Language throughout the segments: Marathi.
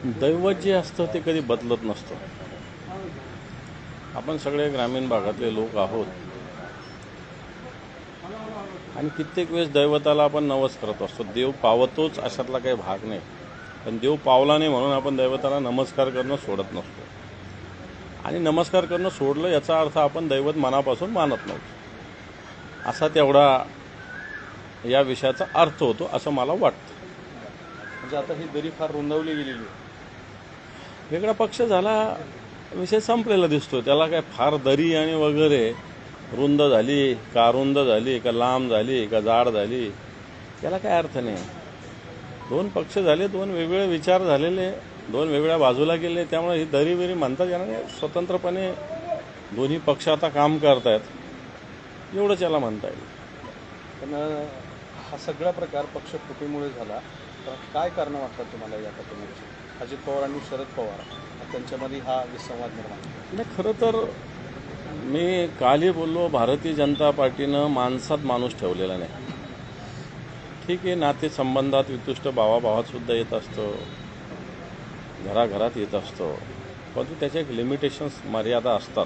दैवत जे असतं ते कधी बदलत नसतं. आपण सगळे ग्रामीण भागातले लोक आहोत आणि कित्येक वेळेस दैवताला आपण नवस करत असतो. देव पावतोच अशातला काही भाग नाही, पण देव पावला नाही म्हणून आपण दैवताला नमस्कार करणं सोडत नसतो. आणि नमस्कार करणं सोडलं याचा अर्थ आपण दैवत मनापासून मानत नव्हतो असा तेवढा या विषयाचा अर्थ होतो असं मला वाटतं. म्हणजे आता ही दरी फार रुंदावली गेलेली आहे. वेगळा पक्ष झाला, विषय संपलेला दिसतो. त्याला काय फार दरी आणि वगैरे रुंद झाली का रुंद झाली का लांब झाली का जाड झाली त्याला काय अर्थ नाही. दोन पक्ष झाले, दोन वेगवेगळे विचार झालेले, दोन वेगळ्या बाजूला गेले. त्यामुळे ही दरी बिरी म्हणता येणार नाही. स्वतंत्रपणे दोन्ही पक्ष आता काम करतायत एवढंच याला म्हणता येईल. पण हा सगळा प्रकार पक्ष फुटीमुळे झाला. तर काय कारण वाटतात तुम्हाला या घटनेची? अजित पवार आणि शरद पवार त्यांच्यामध्ये हा विसंवाद निर्माण झाला. नाही, खरं तर मी कालही बोललो, भारतीय जनता पार्टीनं माणसात माणूस ठेवलेला नाही. ठीक आहे, नातेसंबंधात वितुष्ट भावाभावात सुद्धा येत असतो, घराघरात येत असतो, परंतु त्याच्या एक लिमिटेशन्स मर्यादा असतात.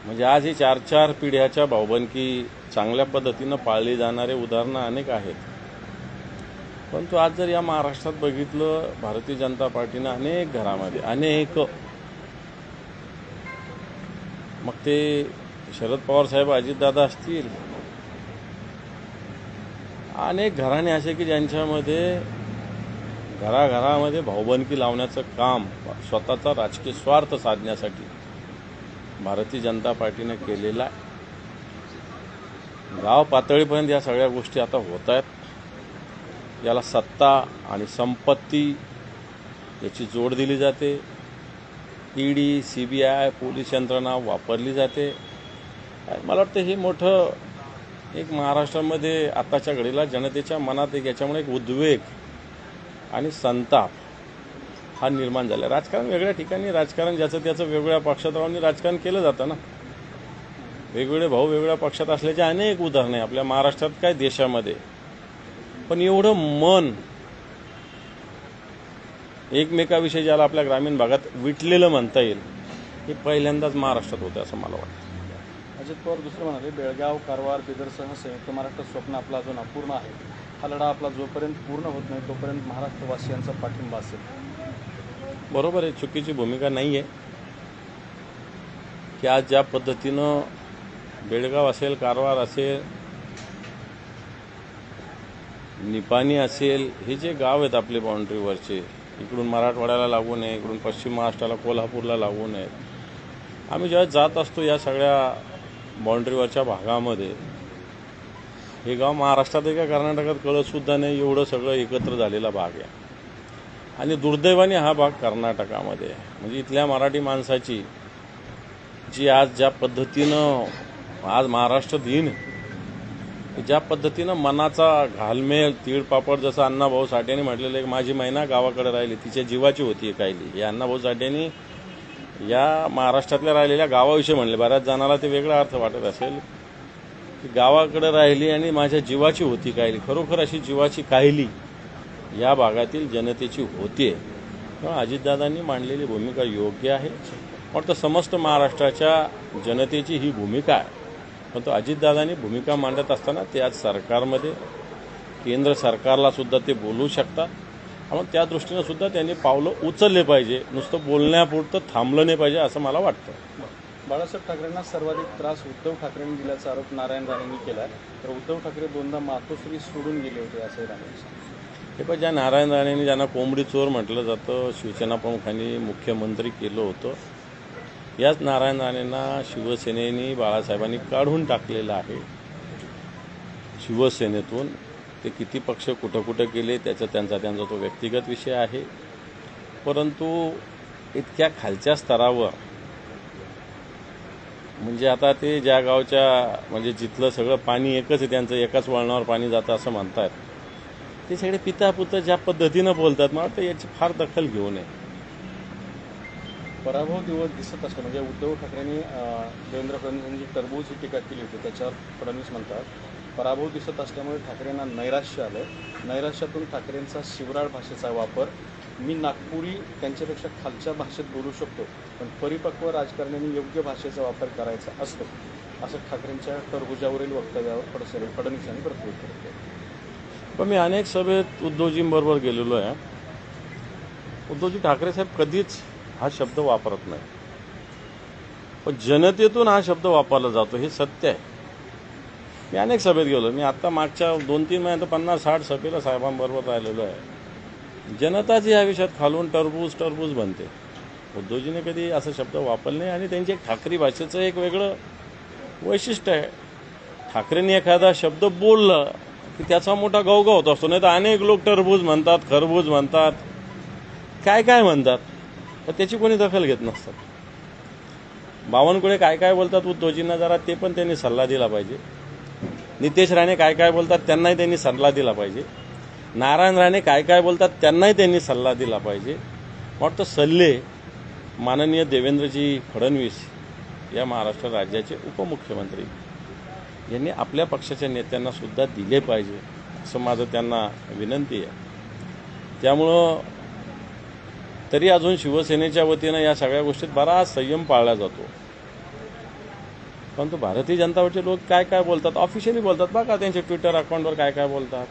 म्हणजे आज ही 4-4 पिढ्याच्या भाऊबंदकी चांगल्या पद्धतीनं पाळली जाणारे उदाहरणं अनेक आहेत. परंतु आज जर या महाराष्ट्रात बघितलं, भारतीय जनता पार्टीनं अनेक घरामध्ये मग ते शरद पवार साहेब, अजितदादा असतील, अनेक घराणे असे की ज्यांच्यामध्ये घराघरामध्ये भाऊबंदकी लावण्याचं काम स्वतःचा राजकीय स्वार्थ साधण्यासाठी भारतीय जनता पार्टीने केलेला आहे. गाव पातळीपर्यंत या सगळ्या गोष्टी आता होत आहेत. याला सत्ता आणि संपत्ती याची जोड दिली जाते. ईडी, CBI, पोलीस यंत्रणा वापरली जाते. मला वाटतं हे मोठं एक महाराष्ट्रामध्ये आताच्या घडीला जनतेच्या मनात एक याच्यामुळे एक उद्वेग आणि संताप हा निर्माण झाला. राजकारण वेगळ्या ठिकाणी, राजकारण ज्याचं त्याचं वेगवेगळ्या पक्षात राहून राजकारण केलं जातं ना. वेगवेगळे भाऊ वेगवेगळ्या पक्षात असल्याचे अनेक उदाहरणे आपल्या महाराष्ट्रात काय देशामध्ये. पण एवढं मन एकमेकाविषयी ज्याला आपल्या ग्रामीण भागात विटलेलं म्हणता येईल हे पहिल्यांदाच महाराष्ट्रात होतं असं मला वाटतं. अजित पवार दुसरं म्हणाले, बेळगाव, कारवार, बिदरसह संयुक्त महाराष्ट्र स्वप्न आपला अजून अपूर्ण आहे. हा लढा आपला जोपर्यंत पूर्ण होत नाही तोपर्यंत महाराष्ट्रवासियांचा पाठिंबा असेल. बरोबर आहे, चुकीची भूमिका नाही आहे की आज ज्या पद्धतीनं बेळगाव असेल, कारवार असेल, निपाणी असेल, हे जे गाव आहेत आपले बाउंड्रीवरचे, इकडून मराठवाड्याला लागून आहे, इकडून पश्चिम महाराष्ट्राला, कोल्हापूरला लागून आहेत. आम्ही जेव्हा जात असतो या सगळ्या बाउंड्रीवरच्या भागामध्ये, हे गाव महाराष्ट्रात आहे का कर्नाटकात कळतसुद्धा नाही, एवढं सगळं एकत्र झालेला भाग आहे. आणि दुर्दैवाने हा भाग कर्नाटकामध्ये आहे. म्हणजे इथल्या मराठी माणसाची जी आज ज्या पद्धतीनं आज महाराष्ट्र दिन, ज्या पद्धतीनं मनाचा घालमेल, तीळपापड, जसं अण्णाभाऊ साठेंनी म्हटलेलं आहे, माझी मैना गावाकडे राहिली, तिच्या जीवाची होती कायली. हे अण्णाभाऊ साठेंनी या महाराष्ट्रातल्या राहिलेल्या गावाविषयी म्हणले. बऱ्याच जणाला ते वेगळा अर्थ वाटत असेल की गावाकडे राहिली आणि माझ्या जीवाची होती कायली. खरोखर अशी जीवाची कायली या भागातील जनतेची होते. अजितदादांनी मांडलेली भूमिका योग्य आहे. वाटतं समस्त महाराष्ट्राच्या जनतेची ही भूमिका आहे. परंतु अजितदादांनी भूमिका मांडत असताना ते आज सरकारमध्ये, केंद्र सरकारला सुद्धा ते बोलू शकतात. आणि त्या दृष्टीनं सुद्धा त्यांनी पावलं उचलले पाहिजे. नुसतं बोलण्यापुरतं थांबलं नाही पाहिजे असं मला वाटतं. बाळासाहेब ठाकरेंना सर्वाधिक त्रास उद्धव ठाकरेंनी दिल्याचा आरोप नारायण राणेंनी केला. तर उद्धव ठाकरे दोनदा मातोश्री सोडून गेले होते असं राणे. हे पण ज्या नारायण राणेंनी, ज्यांना कोंबडी चोर म्हटलं जातं, शिवसेना प्रमुखांनी मुख्यमंत्री केलं होतं, याच नारायण राणेंना शिवसेनेनी, बाळासाहेबांनी काढून टाकलेलं आहे शिवसेनेतून. ते किती पक्ष कुठं कुठं गेले त्यांचा तो व्यक्तिगत विषय आहे. परंतु इतक्या खालच्या स्तरावर, म्हणजे आता ते ज्या गावच्या, म्हणजे जिथलं सगळं पाणी एकच आहे, त्यांचं एकाच वळणावर पाणी जातं असं म्हणतात, ते सगळे पिता पुत्र ज्या पद्धतीनं बोलतात, मला वाटतं याची फार दखल घेऊ नये. पराभव दिसत असतो. म्हणजे उद्धव ठाकरेंनी देवेंद्र फडणवीस यांची टरबूज ही टीका केली होती. त्याच्यावर फडणवीस म्हणतात पराभव दिसत असल्यामुळे ठाकरेंना नैराश्य आलं. नैराश्यातून ठाकरेंचा शिवराळ भाषेचा वापर, मी नागपुरी त्यांच्यापेक्षा खालच्या भाषेत बोलू शकतो, पण परिपक्व राजकारण्यांनी योग्य भाषेचा वापर करायचा असतो, असं ठाकरेंच्या टरबुजावरील वक्तव्यावर फडणवीसांनी प्रत्युत्तर केलं. पण मी अनेक सभेत उद्धवजींबरोबर गेलेलो आहे. उद्धवजी ठाकरे साहेब कधीच हा शब्द वापरत नाही, पण जनतेतून हा शब्द वापरला जातो, हे सत्य आहे. मी अनेक सभेत गेलो. मी आता मागच्या 2-3 महिन्यात 50-60 सभेला साहेबांबरोबर राहिलेलो आहे. जनताच या विषयात खालून टरबूज बनते. उद्धवजीने कधी असा शब्द वापरला नाही आणि त्यांची एक ठाकरी भाषेचं एक वेगळं वैशिष्ट्य आहे. ठाकरेंनी एखादा शब्द बोलला की त्याचा मोठा गवगव होत असतो. नाही तर अनेक लोक टरबूज म्हणतात, खरबूज म्हणतात, काय काय म्हणतात, तर त्याची कोणी दखल घेत नसतात. बावनकुळे काय काय बोलतात उद्धवजींना जरा ते पण त्यांनी सल्ला दिला पाहिजे. नितेश राणे काय काय बोलतात त्यांनाही त्यांनी सल्ला दिला पाहिजे. नारायण राणे काय काय बोलतात त्यांनाही त्यांनी सल्ला दिला पाहिजे. वाटतं सल्ले माननीय देवेंद्रजी फडणवीस या महाराष्ट्र राज्याचे उपमुख्यमंत्री यांनी आपल्या पक्षाच्या नेत्यांना सुद्धा दिले पाहिजे, असं माझं त्यांना विनंती आहे. त्यामुळं तरी अजून शिवसेनेच्या वतीनं या सगळ्या गोष्टीत बराच संयम पाळला जातो. परंतु भारतीय जनता पार्टीचे लोक काय काय बोलतात, ऑफिशियली बोलतात बघा, त्यांच्या ट्विटर अकाउंटवर काय काय बोलतात,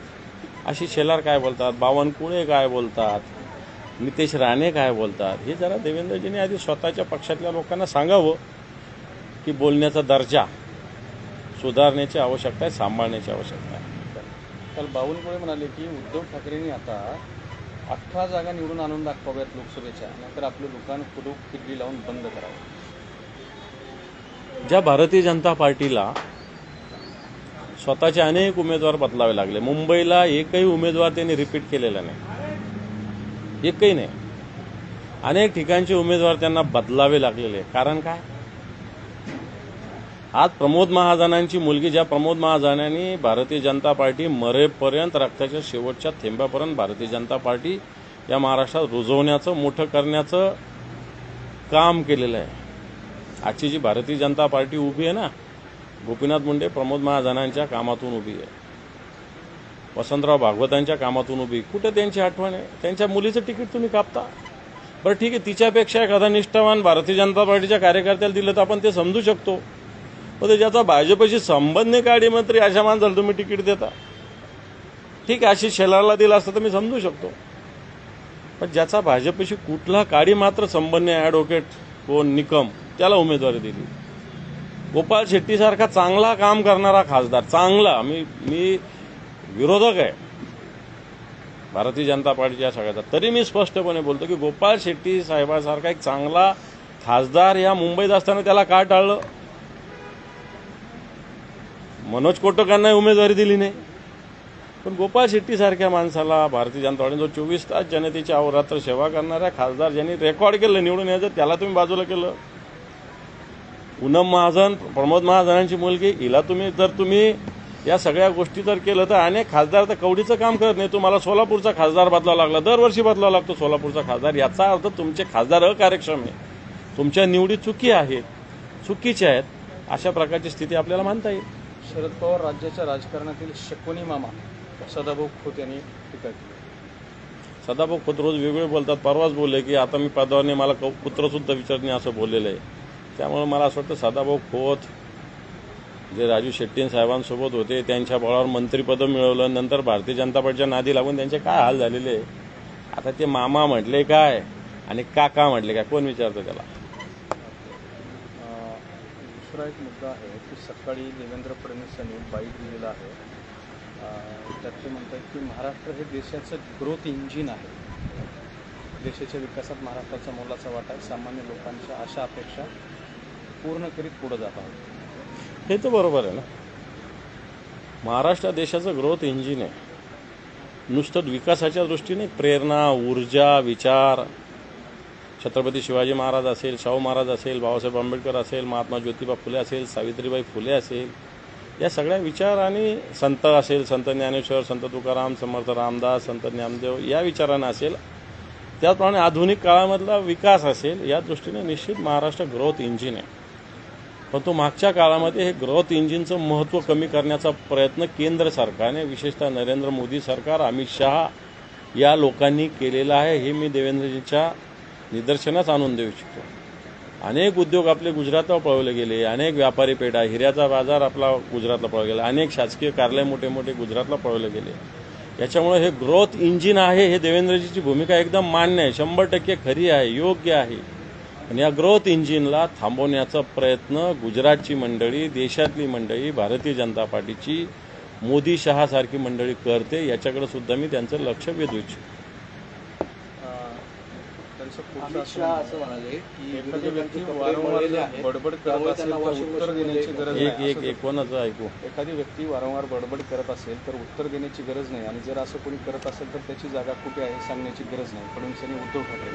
आशिष शेलार काय बोलतात, बावनकुळे काय बोलतात, नितेश राणे काय बोलतात, हे जरा देवेंद्रजींनी आधी स्वतःच्या पक्षातल्या लोकांना सांगावं की बोलण्याचा दर्जा सुधारण्याची आवश्यकता आहे, सांभाळण्याची आवश्यकता आहे. काल बावनकुळे म्हणाले की उद्धव ठाकरेंनी आता 18 जागा निवडून आणून दाखवाव्यात लोकसभेच्या, नंतर आपलं दुकान कुडूक किल्ली लावून बंद करावं. ज्या भारतीय जनता पार्टीला स्वतःचे अनेक उमेदवार बदलावे लागले, मुंबईला एकही उमेदवार त्यांनी रिपीट केलेला नाही, एकही नाही. अनेक ठिकाणचे उमेदवार त्यांना बदलावे लागलेले. कारण काय? आज प्रमोद महाजनांची मुलगी, ज्या प्रमोद महाजनांनी भारतीय जनता पार्टी मरेपर्यंत, रक्ताच्या शेवटच्या थेंबापर्यंत भारतीय जनता पार्टी या महाराष्ट्रात रुजवण्याचं, मोठं करण्याचं काम केलेलं आहे. आजची जी भारतीय जनता पार्टी उभी आहे ना, गोपीनाथ मुंडे प्रमोद महाजनांच्या कामातून उभी आहे, वसंतराव भागवतांच्या कामातून उभी. कुठे त्यांची आठवण आहे? त्यांच्या मुलीचं तिकीट तुम्ही कापता. बरं ठीक आहे, तिच्यापेक्षा एखादा निष्ठावान भारतीय जनता पार्टीच्या कार्यकर्त्याला दिलं तर आपण ते समजू शकतो. पण ज्याचा भाजपशी संबंध नाही काडी मंत्री, अशा माणसाला तुम्ही तिकीट देता. ठीक आहे, आशिष शेलारला दिला असतं तर मी समजू शकतो. पण ज्याचा भाजपशी कुठला काडी मात्र संबंध नाही, ॲडव्होकेट कोण निकम, त्याला उमेदवारी दिली. गोपाळ शेट्टीसारखा चांगला काम करणारा खासदार, चांगला, मी विरोधक आहे भारतीय जनता पार्टीच्या सगळ्याचा, तरी मी स्पष्टपणे बोलतो की गोपाळ शेट्टी साहेबांसारखा एक चांगला खासदार या मुंबईत असताना त्याला का टाळलं? मनोज कोटकांना उमेदवारी दिली नाही, पण गोपाळ शेट्टीसारख्या माणसाला भारतीय जनता पार्टीने, जो 24 तास जनतेची अहोरात्र सेवा करणाऱ्या खासदार, ज्यांनी रेकॉर्ड केलं निवडून यायचं, त्याला तुम्ही बाजूला केलं. पूनम महाजन, प्रमोद महाजनांची मुलगी, हिला तुम्ही या सगळ्या गोष्टी जर केलं तर अनेक खासदार तर कवडीचं काम करत नाही. तुम्हाला सोलापूरचा खासदार बदलावा लागला, दरवर्षी बदलावा लागतो सोलापूरचा खासदार. याचा अर्थ तुमचे खासदार अकार्यक्षम आहे, तुमच्या निवडी चुकीच्या आहेत, अशा प्रकारची स्थिती आपल्याला मानता येईल. शरद पवार राज्याच्या राजकारणातील शकुनी मामा सदाभाऊ खोत यांनी टीका केली. सदाभाऊ खोत रोज वेगवेगळे बोलतात. परवाच बोलले की आता मी पदावर मला पुत्रसुद्धा विचारणे, असं बोललेलं आहे. त्यामुळे मला असं वाटतं सदाभाऊ खोत जे राजू शेट्टी साहेबांसोबत होते, त्यांच्या बळावर मंत्रिपद मिळवलं, नंतर भारतीय जनता पार्टीच्या नादी लागून त्यांचे काय हाल झालेले. आता ते मामा म्हटले काय आणि काका म्हटले काय, कोण विचारतं त्याला? दुसरा एक मुद्दा आहे की सकाळी देवेंद्र फडणवीस यांनी बाईट दिलेला आहे. त्यात ते म्हणतात की महाराष्ट्र हे देशाचं ग्रोथ इंजिन आहे, देशाच्या विकासात महाराष्ट्राचा मोलाचा वाटा आहे, सामान्य लोकांच्या आशा अपेक्षा पूर्ण करीत पुढे जात आहोत. हे तर बरोबर आहे ना. महाराष्ट्र देशाचं ग्रोथ इंजिन आहे, नुसतं विकासाच्या दृष्टीने प्रेरणा, ऊर्जा, विचार, छत्रपती शिवाजी महाराज असेल, शाहू महाराज असेल, बाबासाहेब आंबेडकर असेल, महात्मा ज्योतिबा फुले असेल, सावित्रीबाई फुले असेल, या सगळ्या विचार, आणि संत असेल, संत ज्ञानेश्वर, संत तुकाराम, समर्थ रामदास, संत ज्ञानदेव, या विचारांना असेल, त्याचप्रमाणे आधुनिक काळामधला विकास असेल, या दृष्टीने निश्चित महाराष्ट्र ग्रोथ इंजिन आहे. पण तो मागच्या काळामध्ये हे ग्रोथ इंजिनचं महत्त्व कमी करण्याचा प्रयत्न केंद्र सरकारने, विशेषतः नरेंद्र मोदी सरकार, अमित शहा या लोकांनी केलेला आहे. हे मी देवेंद्रजींच्या निदर्शनास आणून देऊ इच्छितो. अनेक उद्योग आपले गुजरातला पळवले गेले, अनेक व्यापारी पेठा, हिऱ्याचा बाजार आपला गुजरातला पळवला गेला, अनेक शासकीय कार्यालय मोठे मोठे गुजरातला पळवले गेले. याच्यामुळे हे ग्रोथ इंजिन आहे, हे देवेंद्रजीची भूमिका एकदम मान्य आहे, 100% खरी आहे, योग्य आहे. आणि या ग्रोथ इंजिनला थांबवण्याचा प्रयत्न गुजरातची मंडळी, देशातली मंडळी, भारतीय जनता पार्टीची, मोदी शहासारखी मंडळी करते. याच्याकडे सुद्धा मी त्यांचं लक्ष वेधू इच्छितो. त्यांचं पुढचं अमित असं शहा असं म्हणाले की एखादी व्यक्ती विरोधकांचे कपडे वारंवार मळलेले जर आहेत, बडबड करत त्यामुळे असेल त्यांना तर washing उत्तर machine देण्याची मध्ये गरज एक नाही. एक असं एक कोणाचं ऐकू? एखादी व्यक्ती वारंवार बडबड करत असेल तर उत्तर देण्याची गरज नाही, आणि जर असं कोणी करत असेल तर त्याची जागा कुठे आहे सांगण्याची गरज नाही. फडणवीस यांनी उद्धव ठाकरे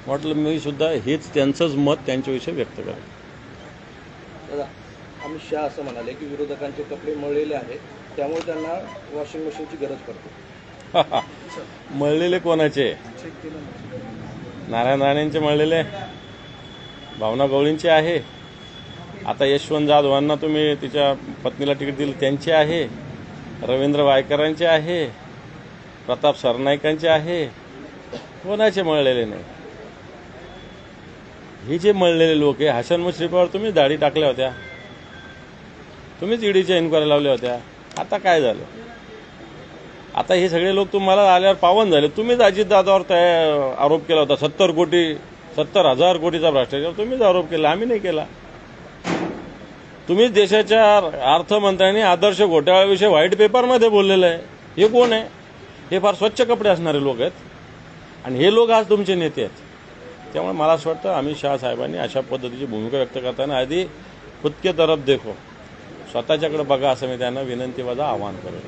म्हटलं मी सुद्धा हेच त्यांचंच मत त्यांच्याविषयी व्यक्त करेन. दादा, अमित शहा असं म्हणाले की विरोधकांचे कपडे मळलेले आहेत, त्यामुळे त्यांना वॉशिंग मशीनची गरज पडते. मळलेले कोणाचे? नारायण राणेंचे मळलेले, भावना गवळींचे आहे. आता यशवंत जाधवांना तुम्ही तिच्या पत्नीला तिकीट दिलं त्यांचे आहे, रवींद्र वायकरांचे आहे, प्रताप सरनाईकांचे आहे. कोणाचे मळलेले नाही. हे जे मळलेले लोक आहे, हसन मुश्रीफावर तुम्ही दाढी टाकल्या होत्या, तुम्हीच ईडीच्या इन्क्वायरी लावल्या होत्या. आता काय झालं? आता हे सगळे लोक तुम्हाला आल्यावर पावन झाले. तुम्हीच अजितदादावर आरोप केला होता, 70,000 कोटीचा भ्रष्टाचार तुम्हीच आरोप केला, आम्ही नाही केला. तुम्हीच देशाच्या अर्थमंत्र्यांनी आदर्श घोटाळ्याविषयी व्हाईट पेपरमध्ये बोललेलं आहे. हे कोण आहे? हे फार स्वच्छ कपडे असणारे लोक आहेत, आणि हे लोक आज तुमचे नेते आहेत. त्यामुळे मला असं वाटतं अमित शहा साहेबांनी अशा पद्धतीची भूमिका व्यक्त करताना आधी खुद के तरफ देखो, स्वतःच्याकडे बघा, असं मी त्यांना विनंतीवजा आवाहन करेन.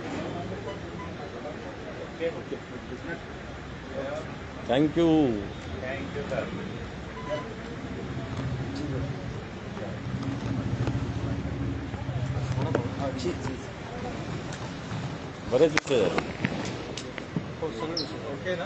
थँक्यू. बरेच विषय झाले. ओके ना.